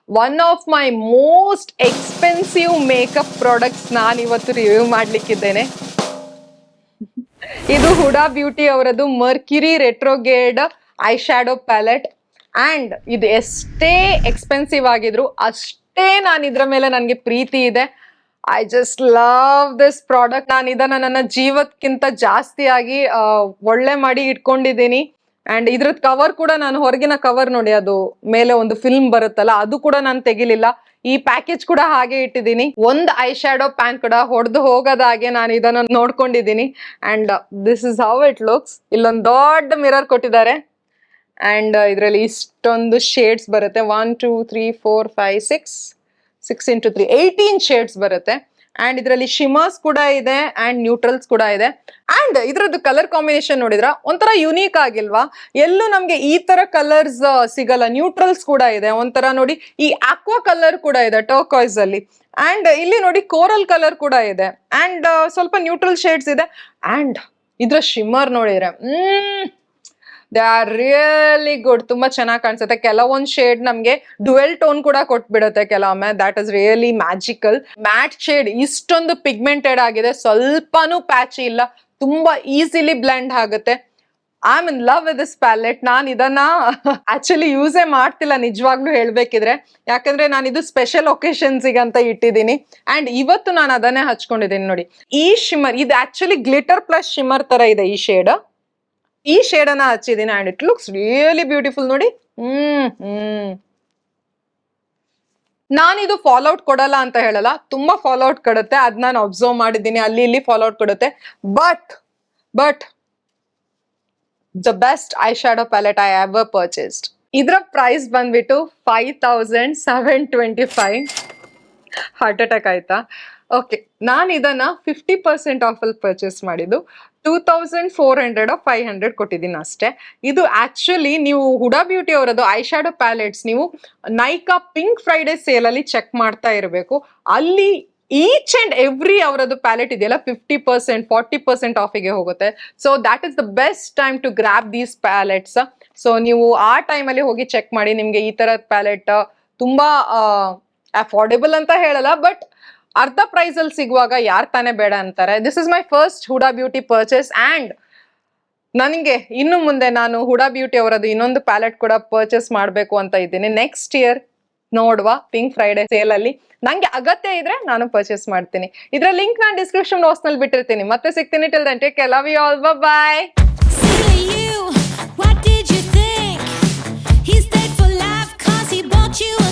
One of my most expensive makeup products ನಾನು ಇವತ್ತು review ಮಾಡ್ಲಿಕ್ಕಿದ್ದೇನೆ. ಇದು ಹುಡಾ ಬ್ಯೂಟಿ ಅವರದ್ದು Mercury retrograde eye shadow palette. And ಇದು ಎಷ್ಟೇ ಎಕ್ಸ್ಪೆನ್ಸಿವ್ ಆಗಿದ್ರು ಅಷ್ಟೇ ನಾನು ಇದ್ರ ಮೇಲೆ ನನಗೆ ಪ್ರೀತಿ ಇದೆ. I just love this product. ನಾನು ಇದನ್ನ ನನ್ನ ಜೀವಕ್ಕಿಂತ ಜಾಸ್ತಿಯಾಗಿ ಒಳ್ಳೆ ಮಾಡಿ ಇಟ್ಕೊಂಡಿದ್ದೀನಿ. ಅಂಡ್ ಇದ್ರದ್ ಕವರ್ ಕೂಡ ನಾನು ಹೊರಗಿನ ಕವರ್ ನೋಡಿ, ಅದು ಮೇಲೆ ಒಂದು ಫಿಲ್ಮ್ ಬರುತ್ತಲ್ಲ, ಅದು ಕೂಡ ನಾನು ತೆಗಿಲಿಲ್ಲ. ಈ ಪ್ಯಾಕೇಜ್ ಕೂಡ ಹಾಗೆ ಇಟ್ಟಿದ್ದೀನಿ. ಒಂದು ಐ ಶ್ಯಾಡೋ ಪ್ಯಾನ್ ಕೂಡ ಹೊಡೆದು ಹೋಗೋದಾಗೆ ನಾನು ಇದನ್ನ ನೋಡ್ಕೊಂಡಿದ್ದೀನಿ. And this is how it looks. ಇಲ್ಲೊಂದು ದೊಡ್ಡ ಮಿರರ್ ಕೊಟ್ಟಿದ್ದಾರೆ. ಅಂಡ್ ಇದರಲ್ಲಿ ಇಷ್ಟೊಂದು ಶೇಡ್ಸ್ ಬರುತ್ತೆ. 1 2 3 4 5 6 into 3 18 ಶೇಡ್ಸ್ ಬರುತ್ತೆ. ಅಂಡ್ ಇದರಲ್ಲಿ ಶಿಮರ್ಸ್ ಕೂಡ ಇದೆ ಅಂಡ್ ನ್ಯೂಟ್ರಲ್ಸ್ ಕೂಡ ಇದೆ. ಅಂಡ್ ಇದ್ರದ್ದು ಕಲರ್ ಕಾಂಬಿನೇಷನ್ ನೋಡಿದ್ರ ಒಂಥರ ಯುನೀಕ್ ಆಗಿಲ್ವಾ? ಎಲ್ಲೂ ನಮ್ಗೆ ಈ ತರ ಕಲರ್ಸ್ ಸಿಗಲ್ಲ. ನ್ಯೂಟ್ರಲ್ಸ್ ಕೂಡ ಇದೆ, ಒಂಥರ ನೋಡಿ ಈ ಆಕ್ವಾ ಕಲರ್ ಕೂಡ ಇದೆ ಟರ್ಕಾಯ್ಸ್ ಅಲ್ಲಿ. ಅಂಡ್ ಇಲ್ಲಿ ನೋಡಿ ಕೋರಲ್ ಕಲರ್ ಕೂಡ ಇದೆ. ಅಂಡ್ ಸ್ವಲ್ಪ ನ್ಯೂಟ್ರಲ್ ಶೇಡ್ಸ್ ಇದೆ. ಅಂಡ್ ಇದ್ರ ಶಿಮ್ಮರ್ ನೋಡಿದ್ರೆ ದೇ ಆರ್ ರಿಯಲಿ ಗುಡ್. ತುಂಬಾ ಚೆನ್ನಾಗಿ ಕಾಣಿಸುತ್ತೆ. ಕೆಲವೊಂದು ಶೇಡ್ ನಮ್ಗೆ ಡುವೆಲ್ ಟೋನ್ ಕೂಡ ಕೊಟ್ಬಿಡುತ್ತೆ ಕೆಲವೊಮ್ಮೆ. That is really magical. Mat shade ಇಷ್ಟೊಂದು ಪಿಗ್ಮೆಂಟೆಡ್ ಆಗಿದೆ, ಸ್ವಲ್ಪನೂ ಪ್ಯಾಚಿ ಇಲ್ಲ, ತುಂಬಾ ಈಸಿಲಿ ಬ್ಲೆಂಡ್ ಆಗುತ್ತೆ. I am in love with this palette. ನಾನು ಇದನ್ನ ಆಕ್ಚುಲಿ ಯೂಸೇ ಮಾಡ್ತಿಲ್ಲ ನಿಜವಾಗ್ಲೂ ಹೇಳ್ಬೇಕಿದ್ರೆ, ಯಾಕಂದ್ರೆ ನಾನು ಇದು ಸ್ಪೆಷಲ್ ಒಕೇಶನ್ಸ್ಗೆ ಅಂತ ಇಟ್ಟಿದ್ದೀನಿ. ಅಂಡ್ ಇವತ್ತು ನಾನು ಅದನ್ನೇ ಹಚ್ಕೊಂಡಿದ್ದೀನಿ ನೋಡಿ. ಈ ಶಿಮರ್ ಇದು ಆಕ್ಚುಲಿ ಗ್ಲಿಟರ್ ಪ್ಲಸ್ ಶಿಮರ್ ತರ ಇದೆ ಈ ಶೇಡ್. ಈ ಶೇಡ್ ಅನ್ನ ಹಚ್ಚಿದ್ದೀನಿ and it looks really beautiful ನೋಡಿ. ನಾನಿದು ಫಾಲೋಔಟ್ ಕೊಡಲ್ಲ ಅಂತ ಹೇಳಲ್ಲ, ತುಂಬಾ ಫಾಲೋಔಟ್ ಕೊಡುತ್ತೆ. ಅದ್ ನಾನು ಅಬ್ಸರ್ವ್ ಮಾಡಿದ್ದೀನಿ, ಅಲ್ಲಿ ಇಲ್ಲಿ ಫಾಲೋಔಟ್ ಕೊಡುತ್ತೆ. But the best I shadow palette I ever purchased. ಇದರ ಪ್ರೈಸ್ ಬಂದ್ಬಿಟ್ಟು 5725. ಹಾರ್ಟ್ ಅಟ್ಯಾಕ್ ಆಯ್ತಾ? ಓಕೆ, ನಾನು ಇದನ್ನ 50% ಆಫ್ ಅಲ್ಲಿ ಪರ್ಚೇಸ್ ಮಾಡಿದ್ದು. 2400 or 500 ಕೊಟ್ಟಿದ್ದೀನಿ ಅಷ್ಟೇ. ಇದು ಆಕ್ಚುಲಿ ನೀವು ಹುಡಾ ಬ್ಯೂಟಿ ಅವರದ್ದು ಐ ಶ್ಯಾಡೋ ಪ್ಯಾಲೆಟ್ಸ್ ನೀವು ನೈಕಾ ಪಿಂಕ್ ಫ್ರೈಡೆ ಸೇಲ್ ಅಲ್ಲಿ ಚೆಕ್ ಮಾಡ್ತಾ ಇರಬೇಕು. ಅಲ್ಲಿ ಈಚ್ ಅಂಡ್ ಎವ್ರಿ ಅವರದ್ದು ಪ್ಯಾಲೆಟ್ ಇದೆಯಲ್ಲ 50% 40% ಆಫಿಗೆ ಹೋಗುತ್ತೆ. So that is the best time to grab these palettes. So ನೀವು ಆ ಟೈಮಲ್ಲಿ ಹೋಗಿ ಚೆಕ್ ಮಾಡಿ. ನಿಮ್ಗೆ ಈ ತರದ ಪ್ಯಾಲೆಟ್ ತುಂಬಾ ಅಫೋರ್ಡೆಬಲ್ ಅಂತ ಹೇಳಲ್ಲ, ಬಟ್ ಅರ್ಧ ಪ್ರೈಸ್ ಅಲ್ಲಿ ಸಿಗುವಾಗ ಯಾರು ತಾನೇ ಬೇಡ ಅಂತಾರೆ. This is my first HUDA beauty purchase. And ನನಗೆ ಇನ್ನು ಮುಂದೆ ನಾನು ಹುಡಾ ಬ್ಯೂಟಿ ಅವರದ್ದು ಇನ್ನೊಂದು ಪ್ಯಾಲೆಟ್ ಕೂಡ ಪರ್ಚೇಸ್ ಮಾಡಬೇಕು ಅಂತ ಇದ್ದೀನಿ. ನೆಕ್ಸ್ಟ್ ಇಯರ್ ನೋಡುವ ಪಿಂಕ್ ಫ್ರೈಡೆ ಸೇಲ್ ಅಲ್ಲಿ. ನಂಗೆ ಅಗತ್ಯ ಇದ್ರೆ ನಾನು ಪರ್ಚೇಸ್ ಮಾಡ್ತೀನಿ. ಇದರ ಲಿಂಕ್ ನಾನು ಡಿಸ್ಕ್ರಿಪ್ಷನ್ ಬಾಕ್ಸ್ ನಲ್ಲಿ ಬಿಟ್ಟಿರ್ತೀನಿ. ಮತ್ತೆ ಸಿಗ್ತೀನಿ. Till then take care, love you all, bye. What did you think? He stayed for life 'cause he bought you a